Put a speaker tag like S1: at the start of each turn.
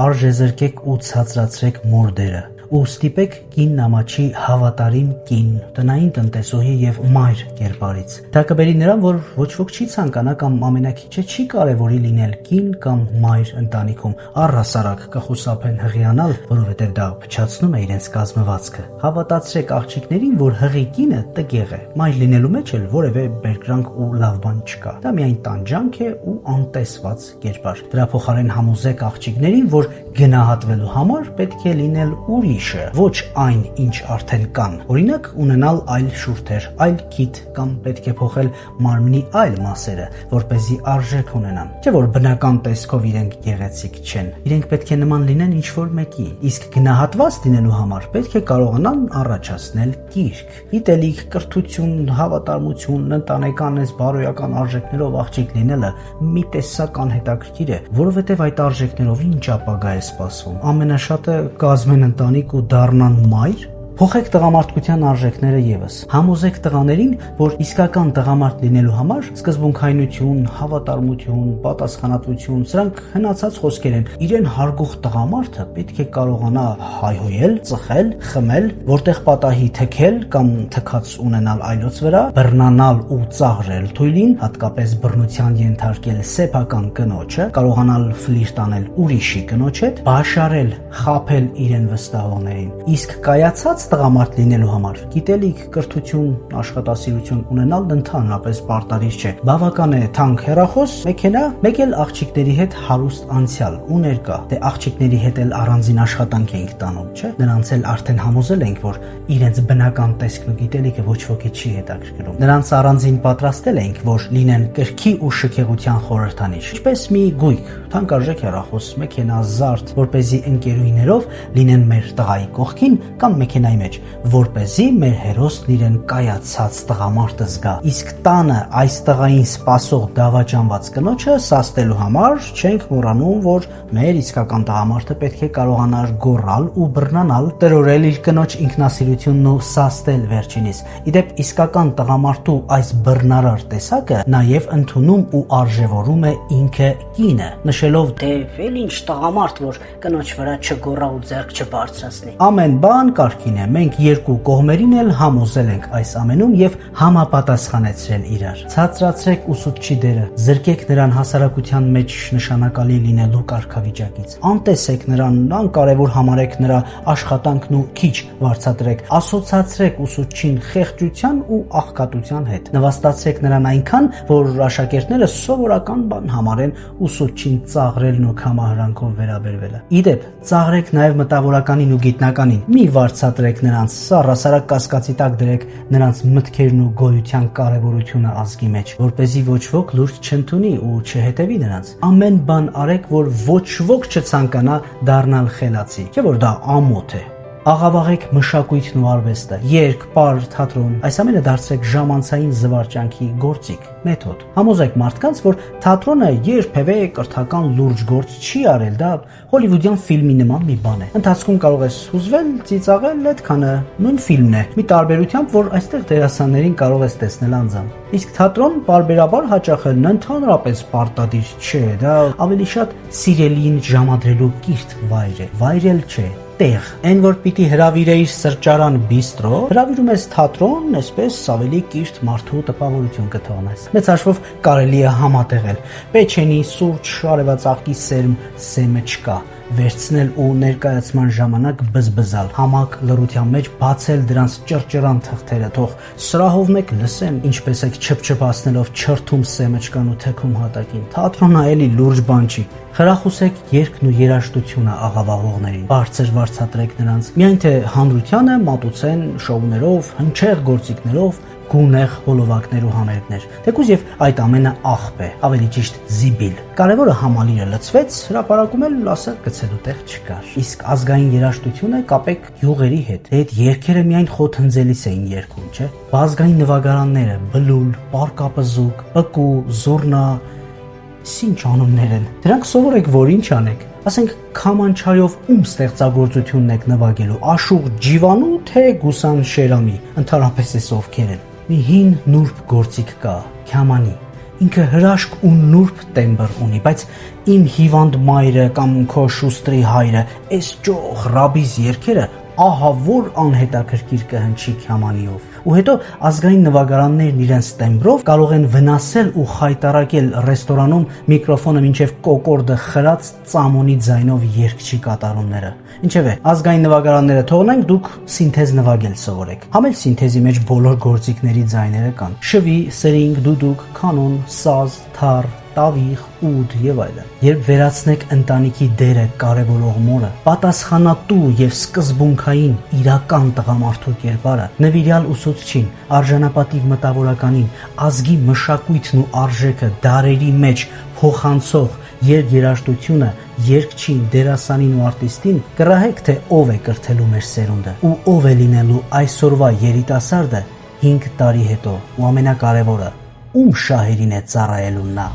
S1: արժեզրկեք ու ցածրացրեք մորդերը ու ստիպեք կին նամաչի հավատարիմ կին, տնային տնտեսուհի եւ մայր կերպարից։ Դա կբերի նրան, որ ոչ ոք չի ցանկանա կամ ամենակիչը չի կարևորի լինել կին կամ մայր ընտանիքում, առհասարակ կխուսափեն հղիանալ, որովհետեւ դա փչացնում է իրենց կազմվածքը։ Հավատացրեք աղջիկներին, որ հղի կինը տգեղ է, մայր լինելու մեջ էլ որևէ բերկրանք ու լավ բան չկա։ Դա միայն տանջանք է ու անտեսված կերպար։ Դրա փոխարեն համոզեք աղջիկներին, որ գնահատվելու համար պետք է լինել ուրիշը, ոչ այն, ինչ արդեն կան։ Օրինակ, ունենալ այլ շուրթեր, այլ քիթ կամ պետք է փոխել մարմնի այլ մասերը, որպեսզի արժեք ունենան։ Չէ՞ որ բնական տեսքով իրենք գեղեցիկ չեն։ Իրենք պետք է նման լինեն ինչ-որ մեկի, իսկ գնահատված լինելու համար պետք է կարողանան առաջացնել կիրք։ Գիտելիք, կրթություն, հավատարմություն, ընտանեկան բարոյական արժեքներով աղջիկ լինելը մի տեսակ անհետաքրքիր է, որովհետև այդ արժեքներով ինչ ապագա է սպասվում։ Ամենաշատը կազմեն ընտանիք ու դառնան մայր։ Փոխեք տղամարդկության արժեքները եւս։ Համոզեք տղաներին, որ իսկական տղամարդ լինելու համար սկզբունքայնություն, հավատարմություն, պատասխանատվություն, սրանք հնացած խոսքեր են։ Իրեն հարգող տղամարդը պետք է կարողանա հայհոյել, ծխել, խմել, որտեղ պատահի թքել կամ թքած ունենալ այլոց վրա, բռնանալ ու ծաղրել թույլին, հատկապես բռնության ենթարկել սեփական կնոջը, կարողանալ ֆլիրտ անել ուրիշի կնոջ հետ, բաշարել, խաբել իրեն վստահողներին։ Իսկ կայացած տղամարդ լինելու համար գիտելիք, կրթություն, աշխատասիրություն ունենալ ընդհանրապես պարտադիր չէ։ Բավական է թանկ հեռախոս, մեքենա, մեկ էլ աղջիկների հետ հարուստ անցյալ ու ներկա։ Դե աղջիկների հետ էլ առանձին աշխատանք ենք տանում, չէ՞։ Նրանց էլ արդեն համոզել ենք, որ իրենց բնական տեսքն ու գիտելիքը ոչ ոքի չի հետաքրքրում։ Նրանց առանձին պատրաստել ենք, որ լինեն կրքի ու շքեղության խորհրդանիշ։ Ինչպես մի գույք, թանկարժեք հեռախոս, մեքենա, զարդ, որպեսզի ընկերուհիներով լինեն մեր տղայի կողքին կամ մեքենայի մեջ, որպեսզի մեր հերոսն իրեն կայացած տղամարդը զգա։ Իսկ տանը այս տղային սպասող դավաճանված կնոջը սաստելու համար չենք մոռանում, որ մեր իսկական տղամարդը պետք է կարողանար գոռալ ու բռնանալ, տրորել իր կնոջ ինքնասիրությունն ու սաստել վերջինիս։ Իդեպ իսկական տղամարդու այս բռնարար տեսակը նաև ընդունում ու արժևորում է ինքը կինը, նշելով
S2: դե վել ինչ տղամարդ, որ կնոջ վրա չգոռա ու ձեռք չբարձրացնի։
S1: Ամեն բան կարգին է, մենք երկու կողմերին էլ համոզել ենք այս ամենում եւ համապատասխանեցրել իրար։ Ցածրացրեք ուսուցչի դերը, զրկեք նրան հասարակության մեջ նշանակալի լինելու կարգավիճակից։ Անտեսեք նրան, անկարևոր համարեք նրա աշխատանքն ու քիչ վարձատրեք։ Ասոցացրեք ուսուցչին խեղճության ու աղքատության հետ։ Նվաստացրեք նրան այնքան, որ աշակերտները սովորական բան համարեն ուսուցչին ծաղրելն ու կամահրանքով վերաբերվելը։ Իդեպ, ծաղրեք նաև մտավորականին ու գիտնականին։ Մի վարձատրեք նրանց, սառասարակ կասկածի տակ դրեք նրանց մտքերն ու գոյության կարևորությունը ազգի մեջ, որպեսզի ոչ ոք լուրջ չընդունի ու չհետևի նրանց։ Ամեն բան արեք, որ ոչ ոք չցանկանա դառնալ խելացի, չէ՞ որ դա ամոթ է։ Աղավաղեք մշակույթն ու արվեստը, երգ, պար, թատրոն, այս ամենը դարձրեք ժամանցային զվարճանքի գործիք, մեթոդ։ Համոզեք մարդկանց, որ թատրոնը երբևէ կրթական լուրջ գործ չի արել, դա հոլիվուդյան ֆիլմի նման մի բան է։ Ընթացքում կարող ես հուզվել, ծիծաղել, այդքանը նույն ֆիլմն է, մի տարբերությամբ, որ այստեղ դերասաններին կարող ես տեսնել անձամբ։ Իսկ թատրոն պարբերաբար հաճախելն ընդհանրապես պարտադիր չէ, դա ավելի շատ սիրելիին ժամադրելու կիրթ վայր է, վայր էլ չէ, տեղ։ Այն որ պիտի հրավիրեիր սրճարան բիստրո, հրավիրում ես թատրոն, այսպես ավելի կիրթ մարդու տպավորություն կթողնես։ Մեծ հաշվով կարելի է համատեղել պեչենի, սուրճ, արևածաղկի սերմ, սեմը չկա, վերցնել ու ներկայացման ժամանակ բզբզալ, համակ լռության մեջ բացել դրանց ճռճռան թղթերը, թող սրահով մեկ լսեն, ինչպես եք չփչփացնելով չրթում սեմեջկան ու թեքում հատակին։ Թատրոնը էլի լուրջ բան չի։ Խրախուսեք երգն ու երաժշտությունը աղավաղողներին, բարձր վարձատրեք նրանց, միայն թե հանրությանը մատուցեն շոուներով, հնչեղ գործիքներով, գունեղ հոլովակներ ու համերգներ։ Թեկուզ եւ այդ ամենը աղբ է, ավելի ճիշտ զիբիլ։ Կարևորը համալիրը լցվեց, հրապարակում էլ ասել գցելու տեղ չկար։ Իսկ ազգային երաժշտությունը կապեք յուղերի հետ։ Այդ երգերը միայն խոթհնձելիս էին երգում, չէ՞։ Բազգային նվագարանները՝ բլուլ, պարկապզուկ, պկու, զուռնա, ինչ անուններ են։ Դրանք սովորեք, որ ինչ անեք։ Ասենք Քամանչայով ում ստեղծագործությունն եք նվագելու, Աշուղ Ջիվանու թե Գուսան Շերամի, ընդհանրապես էս ովքեր են։ Մի հին նուրբ գործիք կա, քյամանի։ ինքը հրաշք ու նուրբ տեմբր ունի, բայց իմ հիվանդ մայրը կամ քո շուստրի հայրը, այս ճոխ ռաբիս երգերը ահա որ անհետաքրքիր կհնչի քյամանիով։ Ու հետո ազգային նվագարաններն իրենց տեմբրով կարող են վնասել ու խայտառակել ռեստորանում միկրոֆոնը մինչև կոկորդը խրած ծամոնի ձայնով երգչի կատարումները։ Ինչևէ, ազգային նվագարանները թողնենք, դուք սինթեզ նվագել սովորեք։ Համ էլ սինթեզի մեջ բոլոր գործիքների ձայները կան՝ շվի, սրինգ, դուդուկ, կանոն, սազ, թար, տավիղ, ուդ եւ այլն։ Երբ վերացնեք ընտանիքի դերը կարևորող մորը, պատասխանատու եւ սկզբունքային իրական տղամարդու կերպարը, նվիրյալ ուսուցչին, արժանապատիվ մտավորականին, ազգի մշակույթն ու արժեքը դարերի մեջ փոխանցող երգերաշտությունը, երգչին, դերասանին ու արտիստին, կռահեք, թե ով է կրթելու մեր սերունդը ու ով է լինելու այսօրվա երիտասարդը 5 տարի հետո, ու ամենակարևորը, ում շահերին է ծառայելու նա։